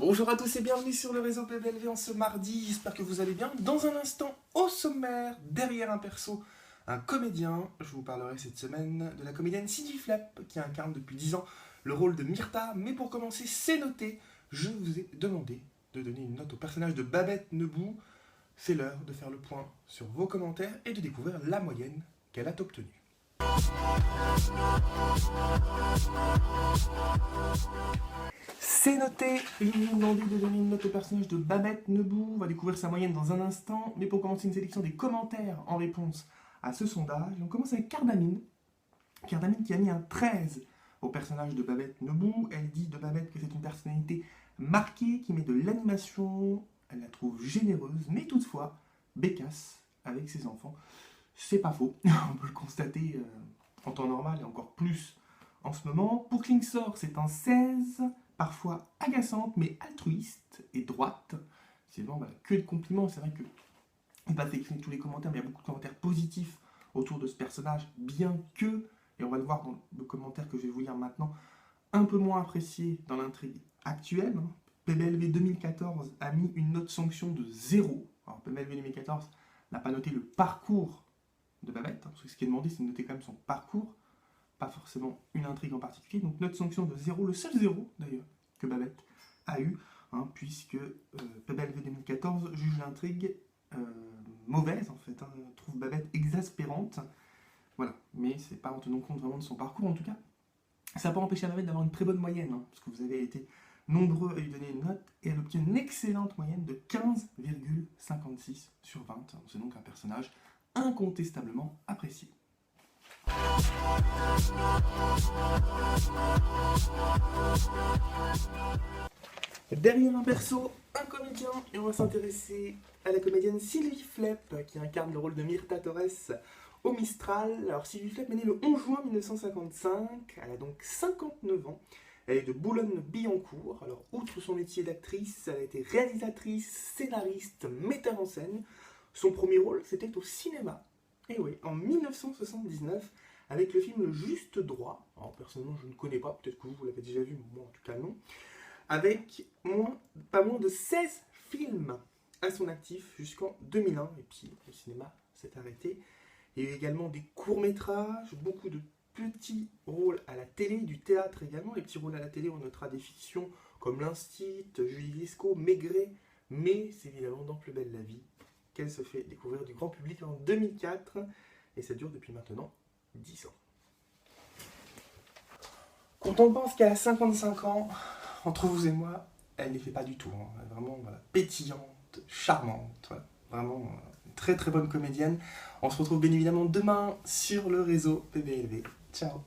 Bonjour à tous et bienvenue sur le réseau PBLV en ce mardi, j'espère que vous allez bien. Dans un instant, au sommaire, derrière un perso, un comédien. Je vous parlerai cette semaine de la comédienne Sylvie Flepp qui incarne depuis 10 ans le rôle de Myrtha. Mais pour commencer, c'est noté, je vous ai demandé de donner une note au personnage de Babette Nebou. C'est l'heure de faire le point sur vos commentaires et de découvrir la moyenne qu'elle a obtenue. C'est noté, je vous ai demandé de donner une note au personnage de Babette Nebou. On va découvrir sa moyenne dans un instant. Mais pour commencer, une sélection des commentaires en réponse à ce sondage. On commence avec Cardamine. Cardamine qui a mis un 13 au personnage de Babette Nebou. Elle dit de Babette que c'est une personnalité marquée, qui met de l'animation. Elle la trouve généreuse, mais toutefois bécasse avec ses enfants. C'est pas faux, on peut le constater en temps normal et encore plus en ce moment. Pour Klingsor, c'est un 16, parfois agaçante, mais altruiste et droite. C'est vraiment que de compliments. C'est vrai que il va sélectionner tous les commentaires, mais il y a beaucoup de commentaires positifs autour de ce personnage, bien que, et on va le voir dans le commentaire que je vais vous lire maintenant, un peu moins apprécié dans l'intrigue actuelle. PBLV 2014 a mis une note sanction de 0. Alors PBLV 2014 n'a pas noté le parcours de Babette, parce que ce qui est demandé, c'est de noter quand même son parcours, pas forcément une intrigue en particulier. Donc note sanction de 0, le seul 0 d'ailleurs que Babette a eu, puisque PBLV 2014 juge l'intrigue mauvaise en fait, trouve Babette exaspérante. Voilà, mais c'est pas en tenant compte vraiment de son parcours en tout cas. Ça n'a pas empêché Babette d'avoir une très bonne moyenne, parce que vous avez été nombreux à lui donner une note, et elle obtient une excellente moyenne de 15,56 sur 20. C'est donc un personnage incontestablement apprécié. Derrière un perso, un comédien, et on va s'intéresser à la comédienne Sylvie Flepp, qui incarne le rôle de Myrtha Torres au Mistral. Alors Sylvie Flepp est née le 11 juin 1955, elle a donc 59 ans. Elle est de Boulogne-Billancourt. Alors, outre son métier d'actrice, elle a été réalisatrice, scénariste, metteur en scène. Son premier rôle, c'était au cinéma. Et oui, en 1979, avec le film Le Juste Droit. Alors, personnellement, je ne connais pas, peut-être que vous l'avez déjà vu, mais moi, en tout cas, non. Avec pas moins de 16 films à son actif jusqu'en 2001. Et puis, le cinéma s'est arrêté. Il y a eu également des courts-métrages, beaucoup de petits rôles à la télé, du théâtre également. Les petits rôles à la télé, on notera des fictions comme L'Instit, Julie Lescaut, Maigret, mais c'est évidemment dans Plus belle la vie qu'elle se fait découvrir du grand public en 2004, et ça dure depuis maintenant 10 ans. Quand on pense qu'elle a 55 ans, entre vous et moi, elle ne les fait pas du tout. Elle est vraiment pétillante, charmante, vraiment une très très bonne comédienne. On se retrouve bien évidemment demain sur le réseau PBLV. Ciao.